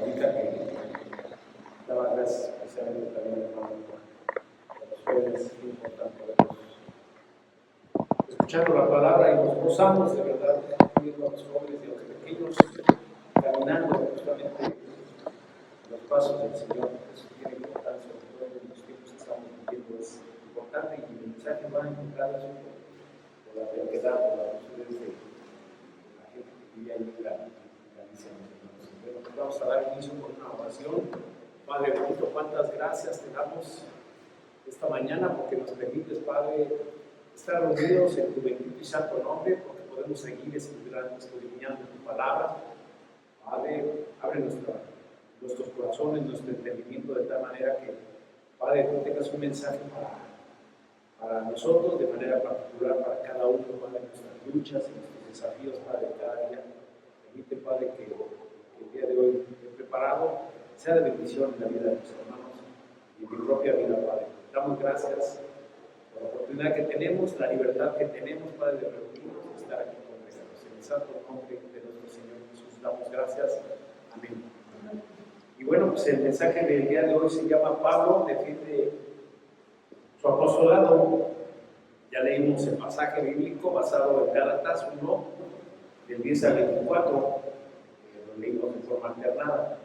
ahorita que daba gracias especialmente también a los jóvenes, es importante verlos escuchando la palabra y nos gozamos de verdad viendo a los jóvenes y a los pequeños caminando justamente los pasos del Señor. Eso tiene importancia, sobre todo en los tiempos que estamos viviendo, es importante y el mensaje va a encontrar por la terquedad, por las razones de la gente que vive ahí en Galicia. Bueno, pues vamos a dar inicio con una oración. Padre bonito, cuántas gracias te damos esta mañana porque nos permites, Padre, estar reunidos en tu bendito y santo nombre, porque podemos seguir escudriñando tu palabra. Padre, abre nuestros corazones, nuestro entendimiento de tal manera que, Padre, tú tengas un mensaje para nosotros, de manera particular para cada uno, Padre, nuestras luchas y nuestros desafíos, Padre, cada día. Permite, Padre, que el día de hoy he preparado sea de bendición en la vida de mis hermanos y en mi propia vida, Padre. Damos gracias por la oportunidad que tenemos, la libertad que tenemos, Padre, de reunirnos y estar aquí con nosotros. En el santo nombre de nuestro Señor Jesús damos gracias. Amén. Y bueno, pues el mensaje del día de hoy se llama Pablo defiende su apostolado. Ya leímos el pasaje bíblico basado en Gálatas 1, del 10 al 24, lo leímos de forma alternada.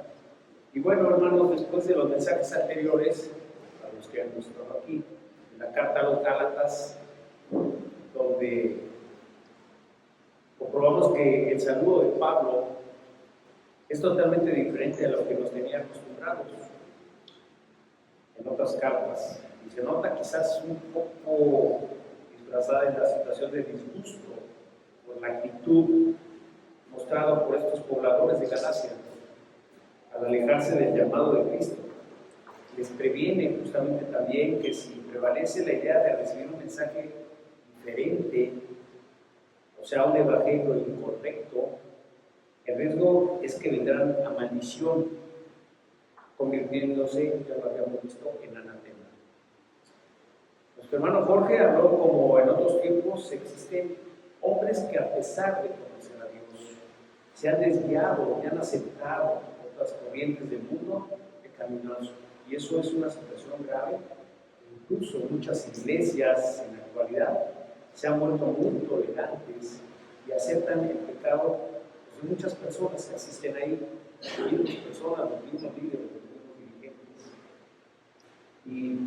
Y bueno, hermanos, después de los mensajes anteriores, a los que hemos estado aquí, en la carta a los Gálatas, donde comprobamos que el saludo de Pablo es totalmente diferente a lo que nos tenía acostumbrados en otras cartas. Y se nota quizás un poco disfrazada en la situación de disgusto por la actitud mostrada por estos pobladores de Galacia al alejarse del llamado de Cristo. Les previene justamente también que si prevalece la idea de recibir un mensaje diferente, o sea, un evangelio incorrecto, el riesgo es que vendrán a maldición, convirtiéndose, ya lo habíamos visto, en anatema. Nuestro hermano Jorge habló como en otros tiempos existen hombres que a pesar de conocer a Dios, se han desviado y han aceptado otras corrientes del mundo pecaminoso. Y eso es una situación grave. Incluso muchas iglesias en la actualidad se han vuelto muy tolerantes y aceptan el pecado de muchas personas que asisten ahí, muchas personas, los mismos líderes, los mismos dirigentes. Y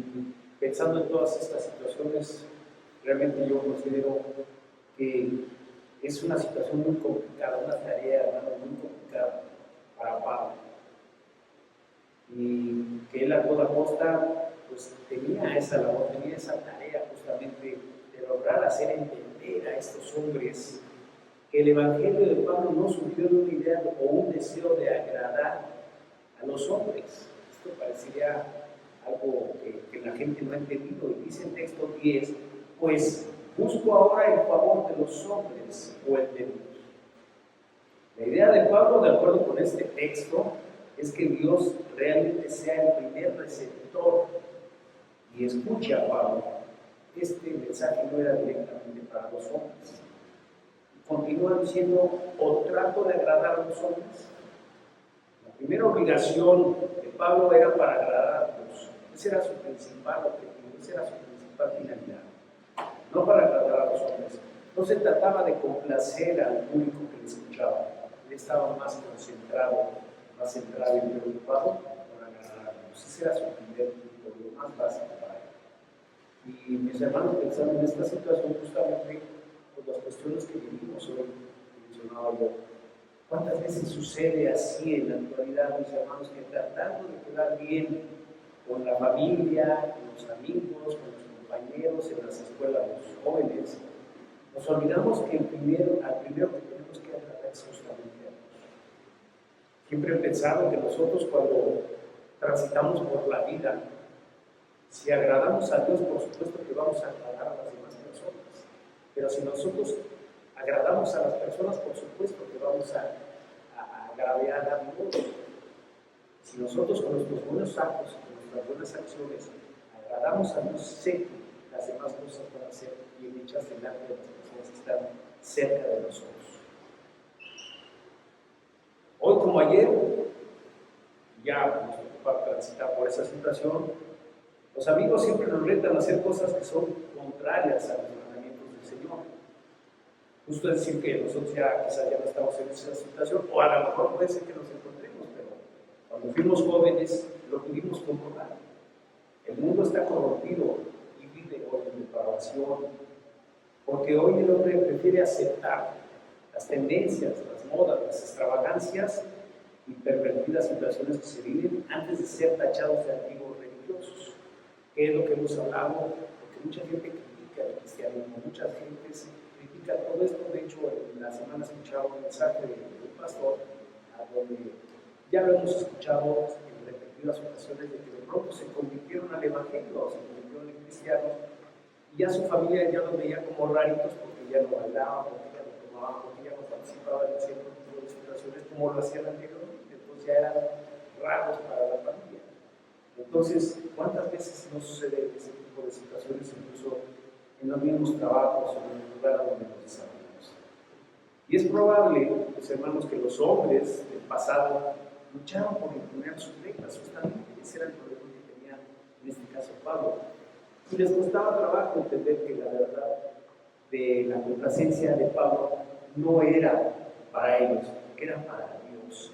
pensando en todas estas situaciones, realmente yo considero que es una situación muy complicada, una tarea, hermano, muy complicada para Pablo. Y que él a toda costa pues tenía esa labor, tenía esa tarea justamente de lograr hacer entender a estos hombres que el evangelio de Pablo no surgió de una idea o un deseo de agradar a los hombres. Esto parecería algo que la gente no ha entendido, y dice el texto 10, pues busco ahora el favor de los hombres o el de Dios. La idea de Pablo, de acuerdo con este texto, es que Dios realmente sea el primer receptor y escuche a Pablo. Este mensaje no era directamente para los hombres. Continúa diciendo, o trato de agradar a los hombres. La primera obligación de Pablo era para agradar a Dios. Ese era su principal objetivo, esa era su principal finalidad. No para agradar a los hombres. No se trataba de complacer al público que le escuchaba. Él estaba más concentrado, más centrado y preocupado por agradar a Dios. Ese era su primer punto, lo más básico para él. Y mis hermanos, pensando en esta situación, justamente por las cuestiones que vivimos hoy, mencionaba yo, ¿cuántas veces sucede así en la actualidad, mis hermanos, que tratando de quedar bien con la familia, con los amigos, con los compañeros, en las escuelas de los jóvenes, nos olvidamos que al primero que tenemos que agradar es justamente a Dios? Siempre he pensado que nosotros cuando transitamos por la vida, si agradamos a Dios, por supuesto que vamos a agradar a las demás personas. Pero si nosotros agradamos a las personas, por supuesto que vamos a agraviar a Dios. Si nosotros con nuestros buenos actos, con nuestras buenas acciones, agradamos a Dios, sé que las demás cosas van a ser bien hechas delante de las personas que están cerca de nosotros. Hoy como ayer, ya nos ocupa transitar por esa situación, los amigos siempre nos retan a hacer cosas que son contrarias a los mandamientos del Señor. Justo es decir que nosotros ya quizás ya no estamos en esa situación, o a lo mejor puede ser que nos encontremos, pero cuando fuimos jóvenes lo pudimos comprobar. El mundo está corrompido y vive hoy en depravación, porque hoy el hombre prefiere aceptar las tendencias, las modas, las extravagancias y pervertidas situaciones que se viven antes de ser tachados de antiguos religiosos. ¿Qué es lo que hemos hablado? Porque mucha gente critica el cristianismo, mucha gente critica todo esto. De hecho, en la semana escuchaba un mensaje de un pastor, a donde ya lo hemos escuchado en repetidas ocasiones, de que de pronto se convirtieron al evangelio, se convirtieron en cristianos, y ya su familia ya los veía como raritos porque ya no bailaban, porque ya no tomaban, porque ya no participaban en cierto tipo de situaciones como lo hacían anteriormente. Entonces ya eran raros para la familia. Entonces, ¿cuántas veces no sucede ese tipo de situaciones, incluso en los mismos trabajos o en el lugar donde nos desarrollamos? Y es probable, pues, hermanos, que los hombres del pasado lucharon por imponer sus reglas, justamente. Ese era el problema que tenía, en este caso, Pablo. Y les costaba trabajo entender que la verdad de la complacencia de Pablo no era para ellos, que era para Dios.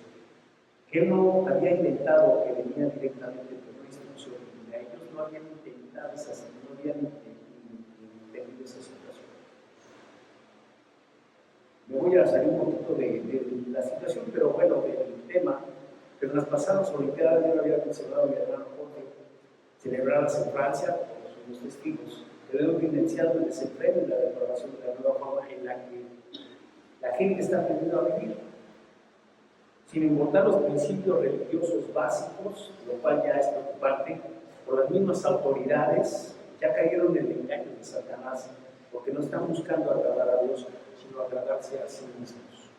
Que él no había inventado que venía directamente por Cristo, y a ellos no habían intentado no habían entendido esa situación. Me voy a salir un poquito de la situación, pero bueno, del tema. Pero en las pasadas Olimpiadas, yo lo había mencionado mi hermano Jorge, celebradas en Francia, por los testigos, quedó evidenciado el desempleo y la depravación de la nueva forma en la que la gente está aprendiendo a vivir, sin importar los principios religiosos básicos, lo cual ya es preocupante. Por las mismas autoridades ya cayeron en el engaño de Satanás, porque no están buscando agradar a Dios, sino agradarse a sí mismos.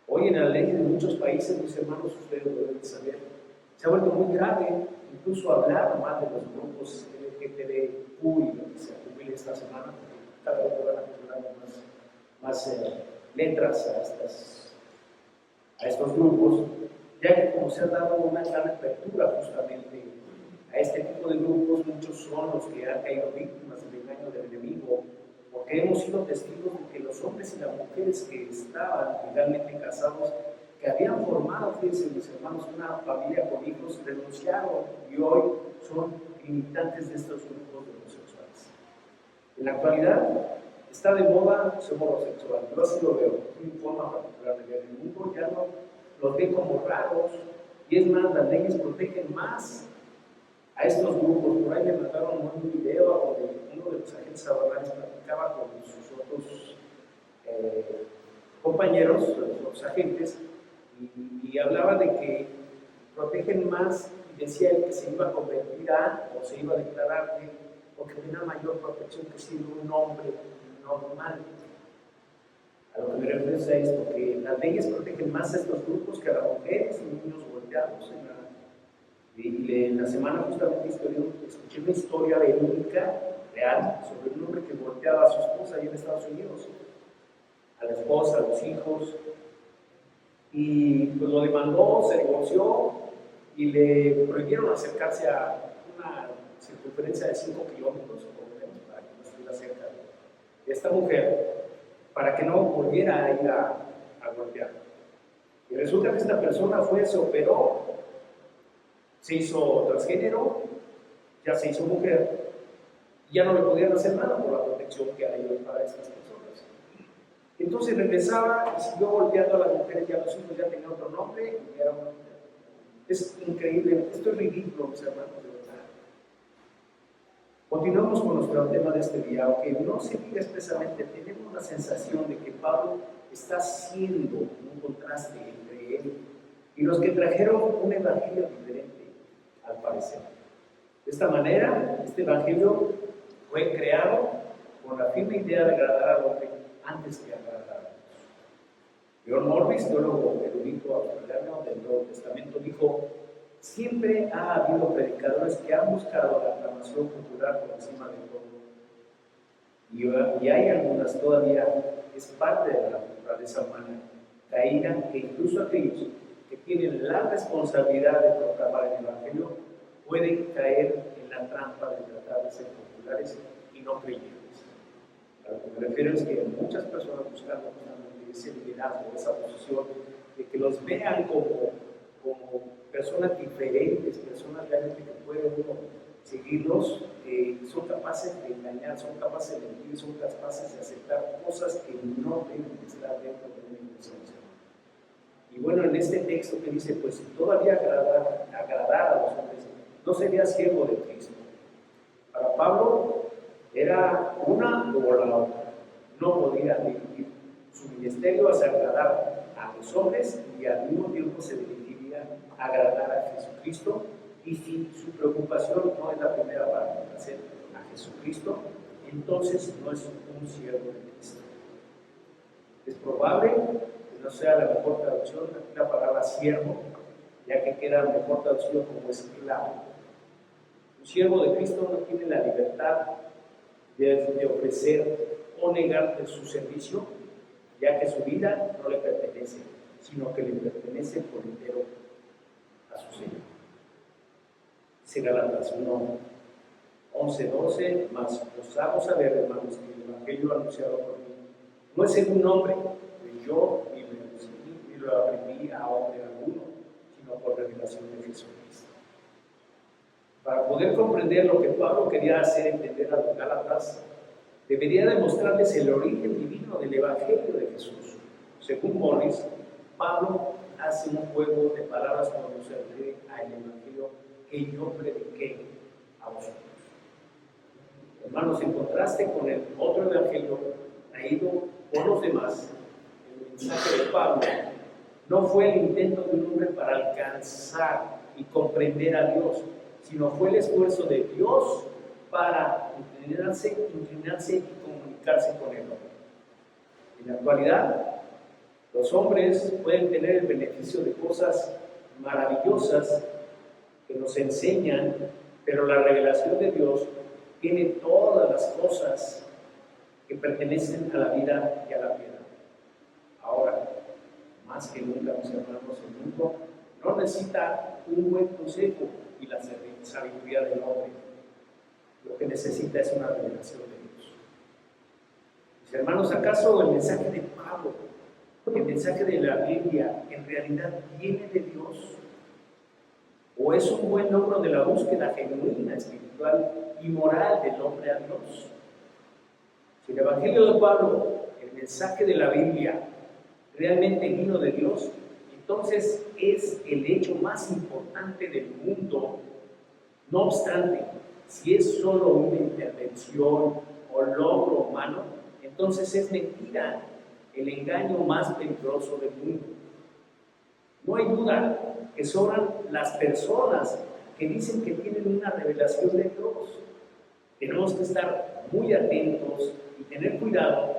Hoy en la ley de muchos países, mis hermanos, ustedes lo deben saber, se ha vuelto muy grave incluso hablar más de los grupos LGTBQ y lo que se cumple esta semana, porque cada vez van acumulando más letras a estos grupos, ya que como se ha dado una gran apertura justamente a este tipo de grupos, muchos son los que han caído víctimas del engaño del enemigo, porque hemos sido testigos de que los hombres y las mujeres que estaban legalmente casados, que habían formado, fíjense mis hermanos, una familia con hijos, renunciaron y hoy son militantes de estos grupos de homosexuales. En la actualidad está de moda ser homosexual, yo así lo veo, es una forma particular de ver el mundo, ya no los ve como raros, y es más, las leyes protegen más a estos grupos. Por ahí me mandaron un video donde uno de los agentes aduanales platicaba con sus otros compañeros, los agentes, y hablaba de que protegen más, y decía él que se iba a convertir o se iba a declarar porque tenía mayor protección que siendo un hombre normal. A lo que me refiero es a esto, que las leyes protegen más a estos grupos que a las mujeres y niños golpeados. En la semana justamente escuché una historia verídica, real, sobre un hombre que golpeaba a su esposa allá en Estados Unidos, a la esposa, a los hijos, y pues lo demandó, se divorció y le prohibieron acercarse a una circunferencia de 5 kilómetros, por lo menos, para que no estuviera cerca de esta mujer, para que no volviera a ir a golpear. Y resulta que esta persona se operó, se hizo transgénero, ya se hizo mujer, y ya no le podían hacer nada por la protección que hay para estas personas. Entonces regresaba y siguió golpeando a las mujeres, ya los hijos ya tenían otro nombre, y era una mujer. Es increíble, esto es ridículo, mis hermanos, de verdad. Continuamos con nuestro tema de este día, aunque no se diga expresamente, tenemos la sensación de que Pablo está haciendo un contraste entre él y los que trajeron un evangelio diferente, al parecer. De esta manera, este evangelio fue creado con la firme idea de agradar al hombre antes que agradar a Dios. John Morris, teólogo erudito australiano del Nuevo Testamento, dijo: siempre ha habido predicadores que han buscado la aclamación popular por encima de todo. Y hay algunas todavía, es parte de la naturaleza humana caída, que incluso aquellos que tienen la responsabilidad de proclamar el Evangelio pueden caer en la trampa de tratar de ser populares y no creyentes. A lo que me refiero es que muchas personas buscando justamente ese liderazgo, esa posición, de que los vean como personas diferentes, personas realmente que pueden uno seguirlos, son capaces de engañar, son capaces de mentir, son capaces de aceptar cosas que no deben estar dentro de una iglesia. Y bueno, en este texto que dice, pues si todavía agradar a los hombres, no sería siervo de Cristo. Para Pablo era una o la otra. No podía dirigir su ministerio hacia agradar a los hombres y al mismo tiempo se dirigiría a agradar a Jesucristo. Y si su preocupación no es la primera parte, hacer a Jesucristo, entonces no es un siervo de Cristo. Es probable que no sea la mejor traducción la palabra siervo, ya que queda mejor traducido como esclavo. Un siervo de Cristo no tiene la libertad de ofrecer o negar su servicio, ya que su vida no le pertenece, sino que le pertenece por entero a su Señor. Dice Gálatas 1, 11, 12, más os hago saber, hermanos, que el Evangelio anunciado por mí no es según hombre, que yo ni lo aprendí a hombre alguno, sino por revelación de Jesucristo. Para poder comprender lo que Pablo quería hacer entender a los Gálatas, debería demostrarles el origen divino del Evangelio de Jesús. Según Morris, Pablo hace un juego de palabras cuando se refiere al Evangelio que yo prediqué a vosotros. Hermanos, en contraste con el otro Evangelio traído por los demás, el mensaje de Pablo no fue el intento de un hombre para alcanzar y comprender a Dios, sino fue el esfuerzo de Dios para inclinarse y comunicarse con el hombre. En la actualidad, los hombres pueden tener el beneficio de cosas maravillosas que nos enseñan, pero la revelación de Dios tiene todas las cosas que pertenecen a la vida y a la piedad. Ahora, más que nunca, mis hermanos, el mundo no necesita un buen consejo y la sabiduría del hombre. Lo que necesita es una revelación de Dios. Mis hermanos, ¿acaso el mensaje de Pablo, el mensaje de la Biblia, en realidad viene de Dios? ¿O es un buen logro de la búsqueda genuina, espiritual y moral del hombre a Dios? Si el Evangelio de Pablo, el mensaje de la Biblia, realmente vino de Dios, entonces es el hecho más importante del mundo. No obstante, si es solo una intervención o logro humano, entonces es mentira, el engaño más peligroso del mundo. No hay duda que sobran las personas que dicen que tienen una revelación de Dios. Tenemos que estar muy atentos y tener cuidado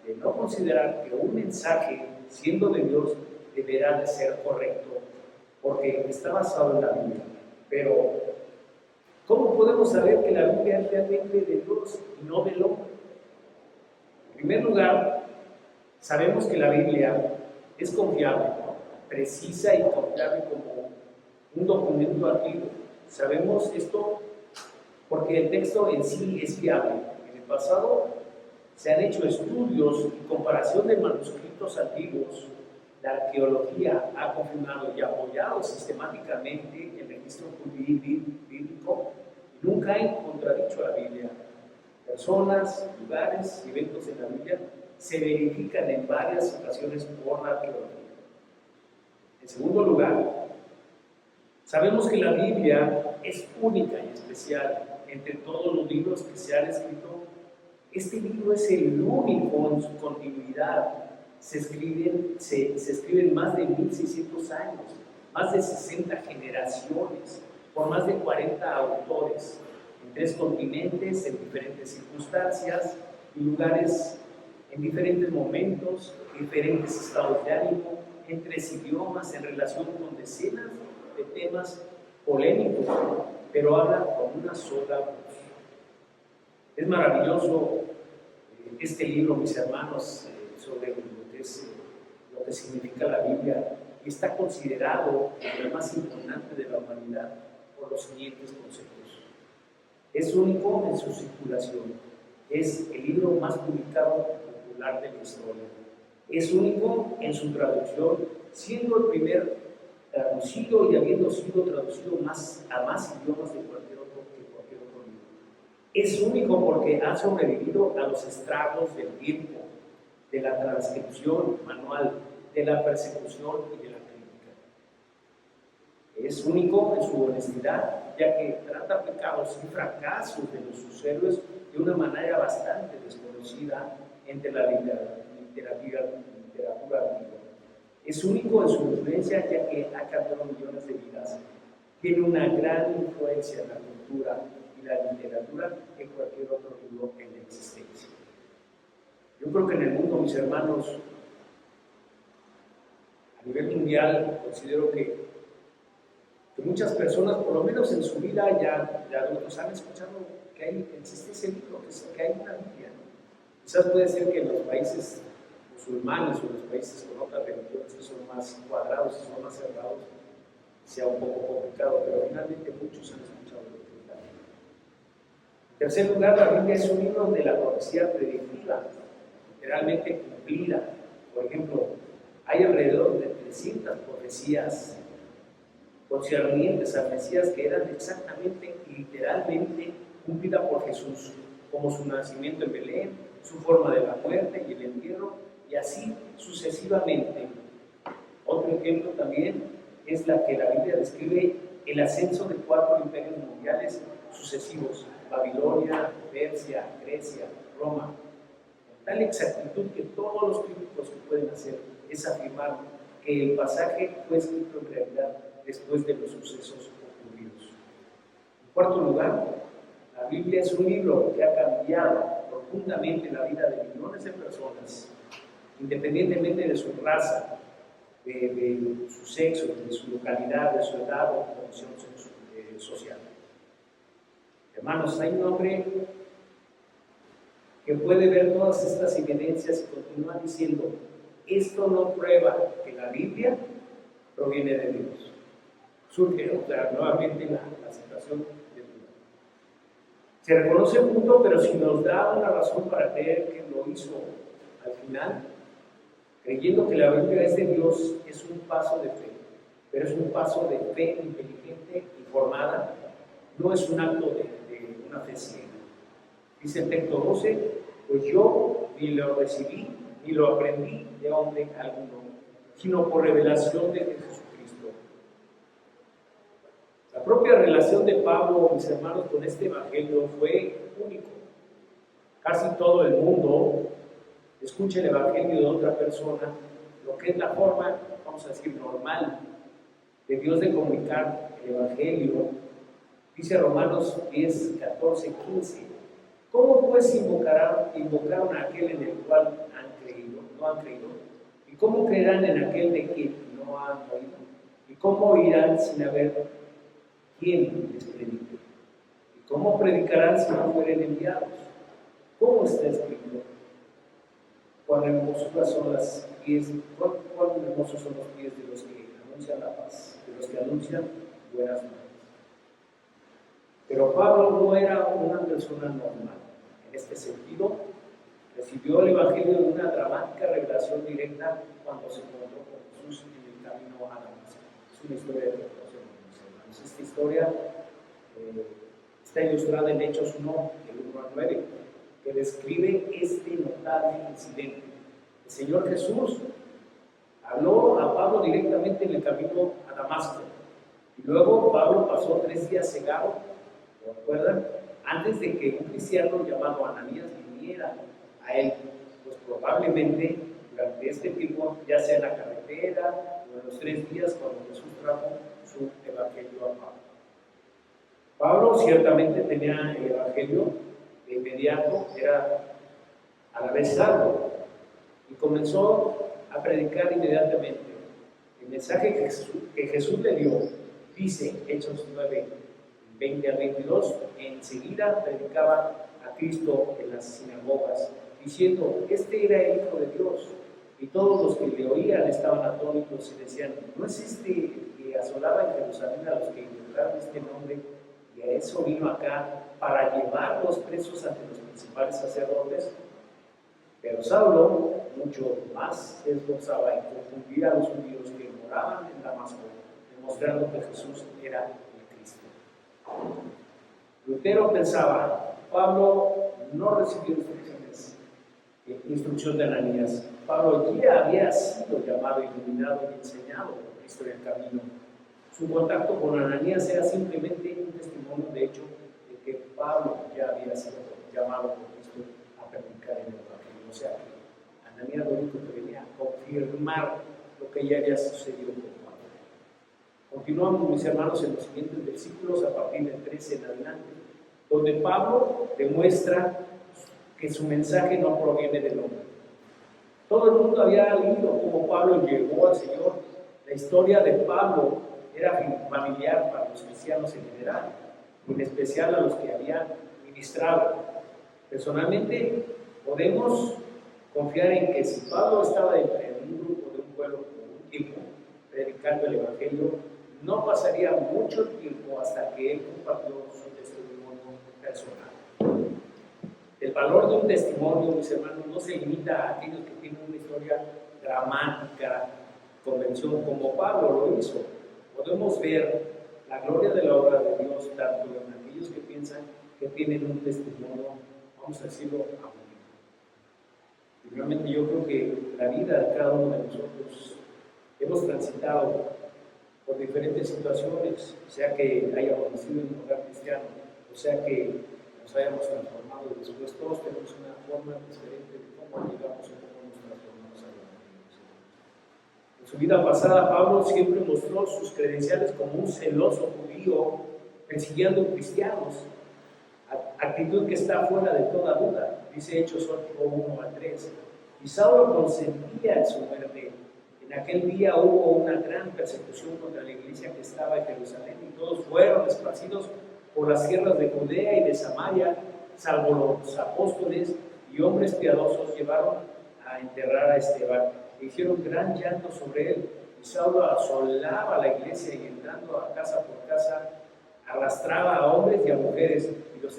de no considerar que un mensaje, siendo de Dios, deberá de ser correcto, porque está basado en la Biblia. Pero, ¿cómo podemos saber que la Biblia es realmente de Dios y no del hombre? En primer lugar, sabemos que la Biblia es confiable, precisa y confiable como un documento antiguo. Sabemos esto porque el texto en sí es fiable. En el pasado se han hecho estudios y comparación de manuscritos antiguos. La arqueología ha confirmado y apoyado sistemáticamente el registro bíblico y nunca ha contradicho a la Biblia. Personas, lugares y eventos en la Biblia se verifican en varias ocasiones por la arqueología. En segundo lugar, sabemos que la Biblia es única y especial entre todos los libros que se han escrito. Este libro es el único en su continuidad. Se escriben más de 1600 años, más de 60 generaciones, por más de 40 autores, en 3 continentes, en diferentes circunstancias y lugares, en diferentes momentos, diferentes estados de ánimo, en 3 idiomas, en relación con decenas de temas polémicos, pero habla con una sola voz. Es maravilloso este libro, mis hermanos, sobre lo que significa la Biblia. y está considerado el más importante de la humanidad por los siguientes conceptos. Es único en su circulación, es el libro más publicado popular de la historia. Es único en su traducción, siendo el primer traducido y habiendo sido traducido a más idiomas de cualquier otro libro. Es único porque ha sobrevivido a los estragos del tiempo, de la transcripción manual, de la persecución y de la crítica. Es único en su honestidad, ya que trata pecados y fracasos de sus héroes de una manera bastante desconocida entre la literatura antigua. Es único en su influencia, ya que ha cambiado millones de vidas. Tiene una gran influencia en la cultura y la literatura que cualquier otro libro en la existencia. Yo creo que en el mundo, mis hermanos, a nivel mundial, considero que muchas personas, por lo menos en su vida ya adultos, han escuchado que existe ese libro, que hay una Biblia, ¿no? Quizás puede ser que en los países musulmanes o en los países con otras religiones que son más cuadrados y son más cerrados, sea un poco complicado, pero finalmente muchos han escuchado lo que es la Biblia. En tercer lugar, la Biblia es un libro de la profecía predictiva, literalmente cumplida. Por ejemplo, hay alrededor de 300 profecías concernientes a Mesías que eran exactamente y literalmente cumplidas por Jesús, como su nacimiento en Belén, su forma de la muerte y el entierro, y así sucesivamente. Otro ejemplo también es la que la Biblia describe el ascenso de 4 imperios mundiales sucesivos: Babilonia, Persia, Grecia, Roma. Con tal exactitud que todos los críticos que pueden hacer es afirmar que el pasaje fue escrito en realidad después de los sucesos ocurridos. En cuarto lugar, la Biblia es un libro que ha cambiado profundamente la vida de millones de personas, independientemente de su raza, de su sexo, de su localidad, de su edad o condición social. Hermanos, hay un hombre que puede ver todas estas evidencias y continúa diciendo: esto no prueba que la Biblia proviene de Dios. Surge nuevamente la situación de duda. Se reconoce el punto, pero si nos da una razón para creer que lo hizo al final, creyendo que la Biblia es de Dios, es un paso de fe, pero es un paso de fe inteligente, informada, no es un acto de una fe ciega. Dice el texto 12: pues yo ni lo recibí ni lo aprendí de hombre alguno, sino por revelación de Jesucristo. La propia relación de Pablo, mis hermanos, con este evangelio fue único. Casi todo el mundo escucha el evangelio de otra persona, lo que es la forma, vamos a decir, normal de Dios de comunicar el evangelio. Dice Romanos 10, 14, 15: ¿cómo pues invocaron a aquel en el cual no han creído? ¿Y cómo creerán en aquel de quien no han oído? ¿Y cómo oirán sin haber quien les predique? ¿Y cómo predicarán si no fueren enviados? ¿Cómo está escrito? Cuán hermosos son los pies de los que anuncian la paz, de los que anuncian buenas nuevas. Pero Pablo no era una persona normal. En este sentido, recibió el evangelio de una dramática revelación directa cuando se encontró con Jesús en el camino a Damasco. Es una historia de revelación, mis hermanos. Esta historia está ilustrada en Hechos 1, del 1 al 9, que describe este notable incidente. El Señor Jesús habló a Pablo directamente en el camino a Damasco, y luego Pablo pasó 3 días cegado, ¿lo recuerdan? Antes de que un cristiano llamado Ananías viniera a él, pues probablemente durante este tiempo, ya sea en la carretera o en los 3 días cuando Jesús trajo su evangelio a Pablo. Pablo ciertamente tenía el evangelio de inmediato, era a la vez salvo, y comenzó a predicar inmediatamente. El mensaje que Jesús le dio, dice Hechos 9, 20 al 22, enseguida predicaba a Cristo en las sinagogas, diciendo: este era el Hijo de Dios. Y todos los que le oían estaban atónitos y decían, ¿no es este que asolaba en Jerusalén a los que invocaron este nombre? Y a eso vino acá para llevarlos presos ante los principales sacerdotes. Pero Saulo mucho más se esforzaba en confundir a los judíos que moraban en Damasco, demostrando que Jesús era el Cristo. Lutero pensaba, Pablo no recibió instrucción de Ananías. Pablo ya había sido llamado, iluminado y enseñado por Cristo en el camino. Su contacto con Ananías era simplemente un testimonio de hecho de que Pablo ya había sido llamado por Cristo a predicar el Evangelio. O sea que Ananías lo único que venía a confirmar lo que ya había sucedido con Pablo. Continuamos, mis hermanos, en los siguientes versículos a partir del 13 en adelante, donde Pablo demuestra que su mensaje no proviene del hombre. Todo el mundo había leído cómo Pablo llegó al Señor. La historia de Pablo era familiar para los cristianos en general, en especial a los que habían ministrado. Personalmente, podemos confiar en que si Pablo estaba en un grupo de un pueblo por un tiempo, predicando el Evangelio, no pasaría mucho tiempo hasta que él compartió su testimonio personal. El valor de un testimonio, mis hermanos, no se limita a aquellos que tienen una historia dramática, convención, como Pablo lo hizo. Podemos ver la gloria de la obra de Dios tanto en aquellos que piensan que tienen un testimonio, vamos a decirlo, aburrido. Y realmente yo creo que la vida de cada uno de nosotros hemos transitado por diferentes situaciones, sea que hayamos nacido en un hogar cristiano, o sea que nos hayamos transformado y después todos tenemos una forma diferente de cómo llegamos o cómo nos transformamos a la vida. En su vida pasada, Pablo siempre mostró sus credenciales como un celoso judío persiguiendo cristianos, actitud que está fuera de toda duda, dice Hechos 8:1-3. Y Saulo consentía en su muerte. En aquel día hubo una gran persecución contra la iglesia que estaba en Jerusalén y todos fueron esparcidos por las tierras de Judea y de Samaria, salvo los apóstoles y hombres piadosos llevaron a enterrar a Esteban e hicieron gran llanto sobre él. Y Saulo asolaba la iglesia y entrando a casa por casa arrastraba a hombres y a mujeres y los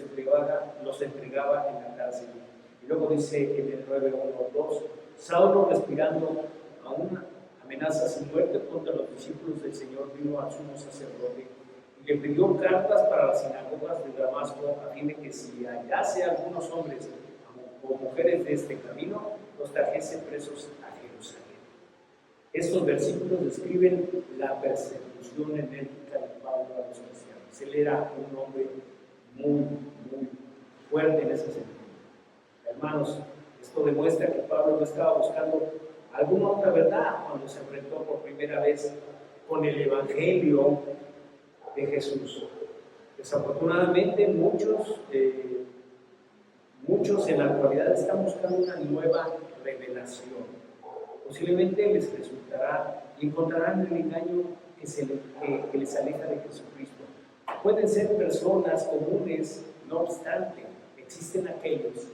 entregaba en la cárcel. Y luego dice en el 9:1-2, Saulo, respirando aún amenazas y muerte contra los discípulos del Señor, vino al sumo sacerdote y le pidió cartas para las sinagogas de Damasco a fin de que si hallase a algunos hombres o mujeres de este camino, los trajese presos a Jerusalén. Estos versículos describen la persecución enérgica de Pablo a los cristianos. Él era un hombre muy fuerte en ese sentido. Hermanos, esto demuestra que Pablo no estaba buscando alguna otra verdad cuando se enfrentó por primera vez con el Evangelio de Jesús. Desafortunadamente muchos en la actualidad están buscando una nueva revelación. Posiblemente les resultará y encontrarán el engaño que les aleja de Jesucristo. Pueden ser personas comunes, no obstante, existen aquellos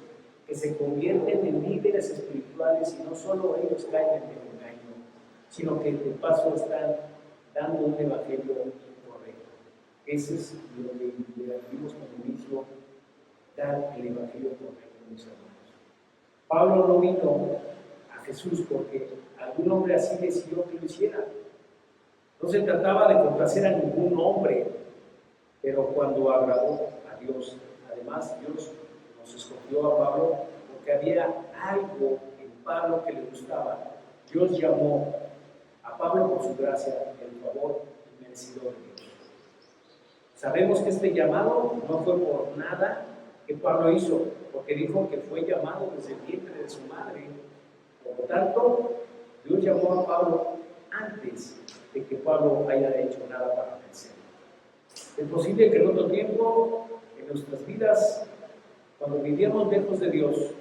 que se convierten en líderes espirituales y no solo ellos caen en el engaño, sino que de paso están dando un evangelio correcto. Ese es lo que le dimos como inicio, dar el evangelio correcto, mis hermanos. Pablo no vino a Jesús porque algún hombre así decidió que lo hiciera. No se trataba de complacer a ningún hombre, pero cuando agradó a Dios, además Dios nos escogió a Pablo porque había algo en Pablo que le gustaba. Dios llamó a Pablo por su gracia, el favor merecido de Dios. Sabemos que este llamado no fue por nada que Pablo hizo, porque dijo que fue llamado desde el vientre de su madre. Por lo tanto, Dios llamó a Pablo antes de que Pablo haya hecho nada para vencer. Es posible que en otro tiempo, en nuestras vidas, cuando vivíamos lejos de Dios,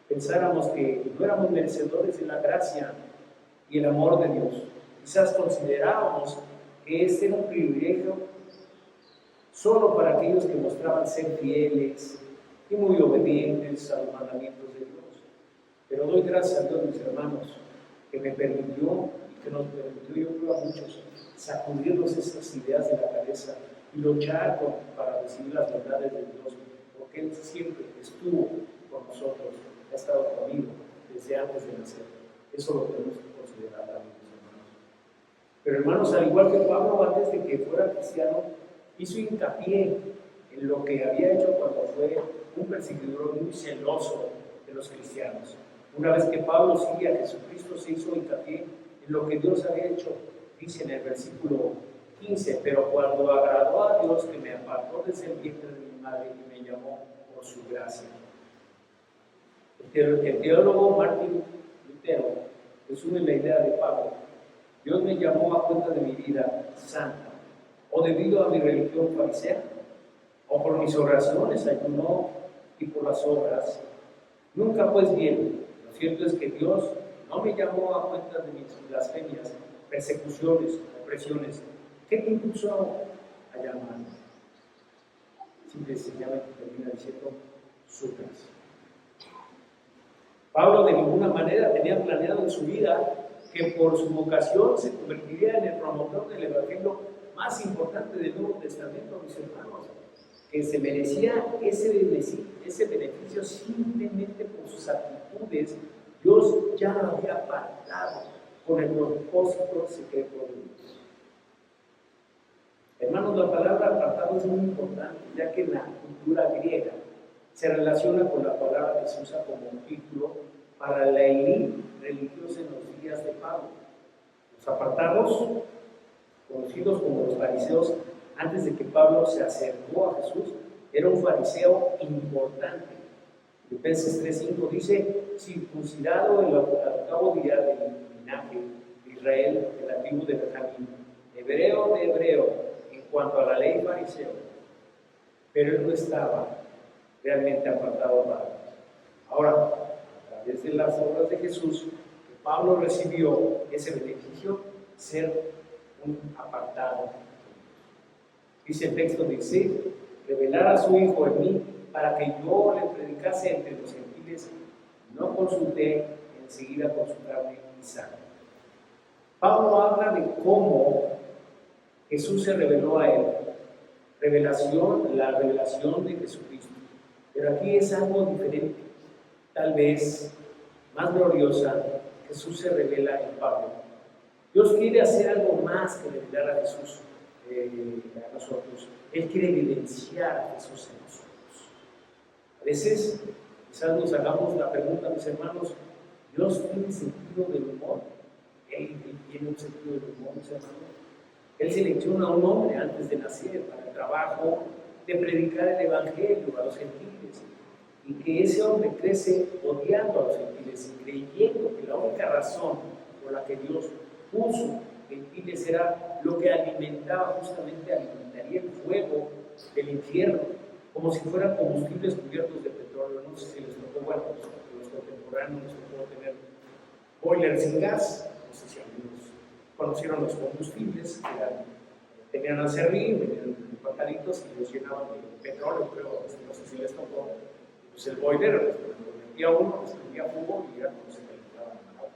pensáramos que no éramos merecedores de la gracia y el amor de Dios. Quizás considerábamos que este era un privilegio solo para aquellos que mostraban ser fieles y muy obedientes a los mandamientos de Dios. Pero doy gracias a Dios, mis hermanos, que me permitió y que nos permitió, yo creo a muchos, sacudirnos esas ideas de la cabeza y luchar para recibir las verdades de Dios, porque Él siempre estuvo con nosotros, ha estado conmigo desde antes de nacer. Eso lo tenemos que considerar también, mis hermanos. Pero hermanos, al igual que Pablo, antes de que fuera cristiano, hizo hincapié en lo que había hecho cuando fue un perseguidor muy celoso de los cristianos. Una vez que Pablo sigue a Jesucristo, se hizo hincapié en lo que Dios había hecho. Dice en el versículo 15, pero cuando agradó a Dios que me apartó desde el vientre de mi madre y me llamó por su gracia. El teólogo Martín Lutero resume la idea de Pablo. Dios me llamó a cuenta de mi vida santa, o debido a mi religión farisea, o por mis oraciones ayunó y por las obras. Nunca pues bien, lo cierto es que Dios no me llamó a cuenta de mis blasfemias, persecuciones, opresiones. ¿Qué te impulsó a llamar? Simple y sencillamente termina diciendo, sufras. Pablo de ninguna manera tenía planeado en su vida que por su vocación se convertiría en el promotor del evangelio más importante del Nuevo Testamento, mis hermanos, que se merecía ese beneficio simplemente por sus actitudes. Dios ya lo había apartado con el propósito secreto de Dios. Hermanos, la palabra apartado es muy importante, ya que en la cultura griega se relaciona con la palabra que se usa como un título para la élite religiosa en los días de Pablo. Los apartados, conocidos como los fariseos, antes de que Pablo se acercó a Jesús, era un fariseo importante. Filipenses 3:5 dice, circuncidado el octavo día del linaje de Israel, de la tribu de Benjamín, hebreo de hebreo, en cuanto a la ley fariseo, pero él no estaba realmente apartado para Dios. Ahora, a través de las obras de Jesús, Pablo recibió ese beneficio, ser un apartado. Dice el texto, dice, revelar a su Hijo en mí para que yo le predicase entre los gentiles, no consulté, enseguida con su carne y sangre. Pablo habla de cómo Jesús se reveló a él. La revelación de Jesucristo. Pero aquí es algo diferente, tal vez más gloriosa. Jesús se revela en Pablo. Dios quiere hacer algo más que revelar a Jesús a nosotros. Él quiere evidenciar a Jesús en nosotros. A veces, quizás nos hagamos la pregunta, mis hermanos, ¿Dios tiene sentido del humor? Él tiene un sentido del humor, mis hermanos. Él selecciona a un hombre antes de nacer para el trabajo de predicar el evangelio a los gentiles, y que ese hombre crece odiando a los gentiles y creyendo que la única razón por la que Dios puso gentiles era lo que alimentaría el fuego del infierno, como si fueran combustibles cubiertos de petróleo. No sé si les tocó, bueno, los contemporáneos les tocó tener boilers sin gas. No sé si algunos conocieron los combustibles, que tenían acerrín, venían pantalitos y los llenaban de petróleo, creo, no sé si les tocó. Pues el boiler, lo metía uno, les prendía fuego y ya no se calentaba nada.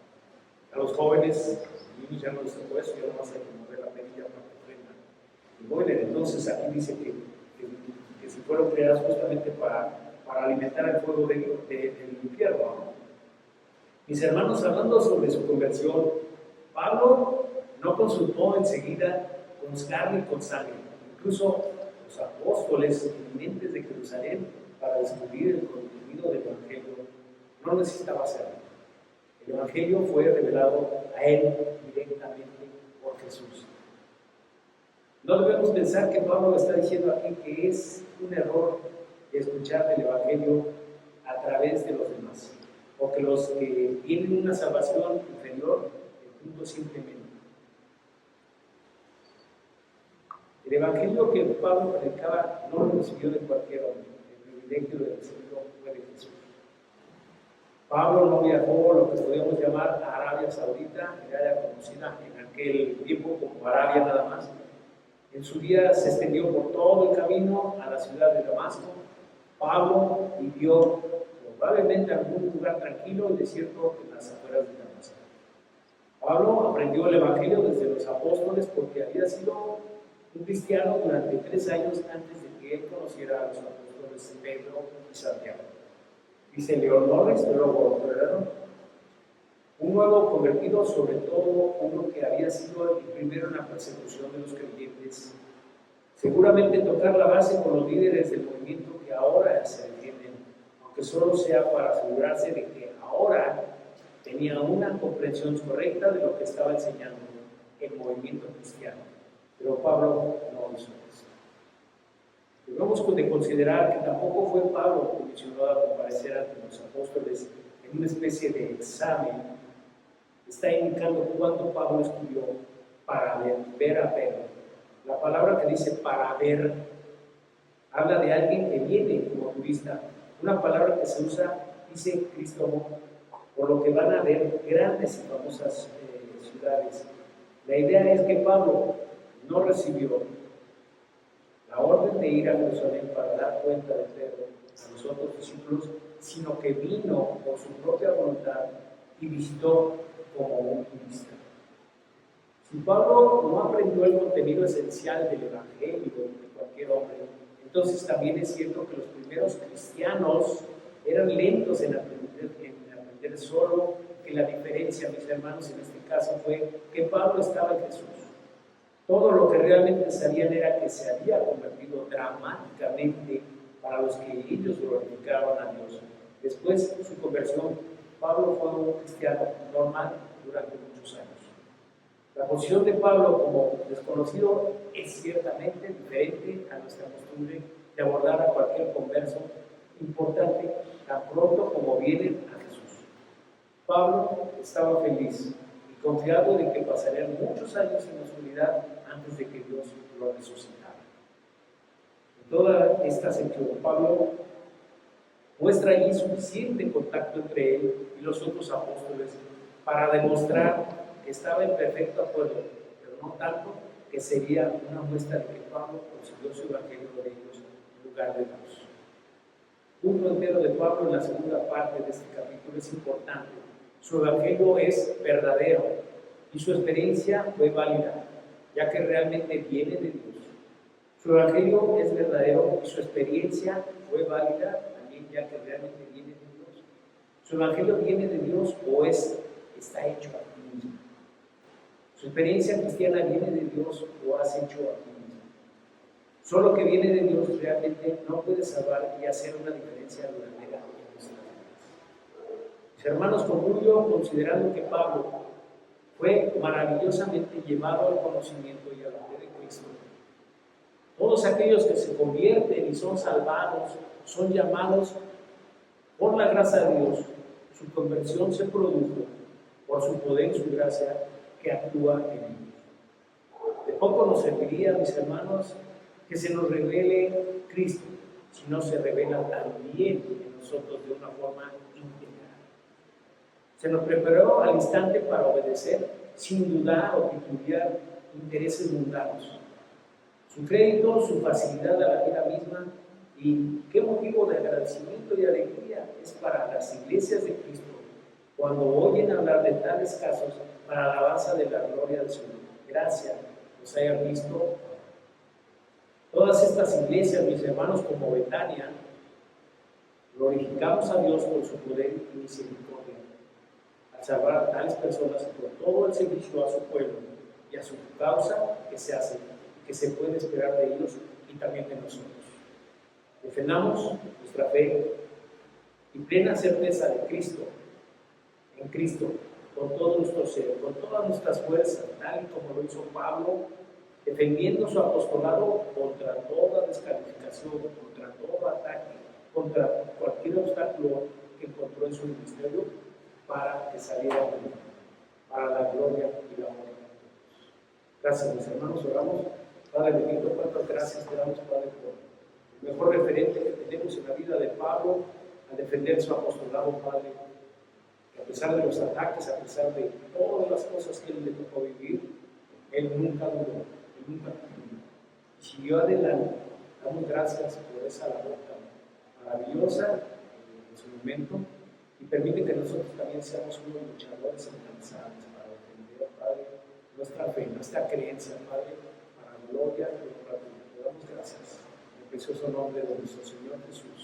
A los jóvenes, niños ya no les tocó eso, ya no más hay que mover la perilla para que prenda el boiler. Entonces aquí dice que si fueron creadas justamente para alimentar el fuego del infierno, ¿no? Mis hermanos, hablando sobre su conversión, Pablo no consultó enseguida con carne y con sangre. Incluso los apóstoles eminentes de Jerusalén, para descubrir el contenido del Evangelio, no necesitaba hacerlo. El Evangelio fue revelado a él directamente por Jesús. No debemos pensar que Pablo está diciendo aquí que es un error escuchar el Evangelio a través de los demás, o que los que tienen una salvación inferior, el punto simplemente. El Evangelio que Pablo predicaba no lo recibió de cualquier hombre. El privilegio de recibirlo fue de Jesús. Pablo no viajó lo que podríamos llamar a Arabia Saudita, que era conocida en aquel tiempo como Arabia nada más. En su vida se extendió por todo el camino a la ciudad de Damasco. Pablo vivió probablemente en algún lugar tranquilo y desierto en las afueras de Damasco. Pablo aprendió el Evangelio desde los apóstoles porque había sido un cristiano durante 3 años antes de que él conociera a los apóstoles Pedro y Santiago. Dice León Norris, teólogo australiano, un nuevo convertido, sobre todo uno que había sido el primero en la persecución de los creyentes, seguramente tocar la base con los líderes del movimiento que ahora se defienden, aunque solo sea para asegurarse de que ahora tenía una comprensión correcta de lo que estaba enseñando el movimiento cristiano. Pero Pablo no hizo eso. Debemos de considerar que tampoco fue Pablo comisionado a comparecer ante los apóstoles en una especie de examen. Está indicando cuándo Pablo estudió para ver a Pedro. La palabra que dice para ver habla de alguien que viene como turista. Una palabra que se usa, dice Cristóbal, por lo que van a ver grandes y famosas ciudades. La idea es que Pablo no recibió la orden de ir a Jerusalén para dar cuenta de Pedro a los otros discípulos, sino que vino por su propia voluntad y visitó como un turista. Si Pablo no aprendió el contenido esencial del Evangelio de cualquier hombre, entonces también es cierto que los primeros cristianos eran lentos en aprender solo, que la diferencia, mis hermanos, en este caso fue que Pablo estaba en Jesús. Todo lo que realmente sabían era que se había convertido dramáticamente para los que ellos glorificaban a Dios. Después de su conversión, Pablo fue un cristiano normal durante muchos años. La posición de Pablo como desconocido es ciertamente diferente a nuestra costumbre de abordar a cualquier converso importante tan pronto como vienen a Jesús. Pablo estaba feliz y confiado de que pasarían muchos años en la oscuridad antes de que Dios lo resucitara. En toda esta sección, Pablo muestra allí suficiente contacto entre él y los otros apóstoles para demostrar que estaba en perfecto acuerdo, pero no tanto que sería una muestra de que Pablo consiguió su evangelio de ellos en lugar de Dios. Un punto entero de Pablo en la segunda parte de este capítulo es importante. Su evangelio es verdadero y su experiencia fue válida, ya que realmente viene de Dios. Su evangelio es verdadero y su experiencia fue válida también, ya que realmente viene de Dios. Su evangelio viene de Dios o está hecho a ti mismo. Su experiencia cristiana viene de Dios o has hecho a ti mismo. Solo que viene de Dios realmente no puede salvar y hacer una diferencia duradera en nuestras vidas. Mis hermanos, concluyo considerando que Pablo fue maravillosamente llevado al conocimiento y a la fe de Cristo. Todos aquellos que se convierten y son salvados, son llamados por la gracia de Dios. Su conversión se produjo por su poder y su gracia que actúa en ellos. De poco nos serviría, mis hermanos, que se nos revele Cristo, si no se revela también en nosotros de una forma integral. Se nos preparó al instante para obedecer, sin dudar o titubear intereses mundanos. Su crédito, su facilidad a la vida misma y qué motivo de agradecimiento y alegría es para las iglesias de Cristo cuando oyen hablar de tales casos para alabanza de la gloria de su gracia, los hayan visto. Todas estas iglesias, mis hermanos, como Betania, glorificamos a Dios por su poder y misericordia, al salvar a tales personas por todo el servicio a su pueblo y a su causa que se hace, que se puede esperar de ellos y también de nosotros. Defendamos nuestra fe y plena certeza de Cristo, en Cristo, con todo nuestro ser, con todas nuestras fuerzas, tal y como lo hizo Pablo, defendiendo su apostolado contra toda descalificación, contra todo ataque, contra cualquier obstáculo que encontró en su ministerio, para que saliera bien, para la gloria y la honra de Dios. Gracias, mis hermanos, oramos. Padre bendito, cuántas gracias te damos, Padre, por el mejor referente que tenemos en la vida de Pablo, al defender su apostolado, Padre. Que a pesar de los ataques, a pesar de todas las cosas que él le tocó vivir, él nunca dudó, él nunca temió. Siguió adelante. Damos gracias por esa labor tan maravillosa en su momento y permite que nosotros también seamos unos luchadores incansables para defender nuestra fe, nuestra creencia, Padre, para gloria y honra tuya. Te damos gracias en el precioso nombre de nuestro Señor Jesús.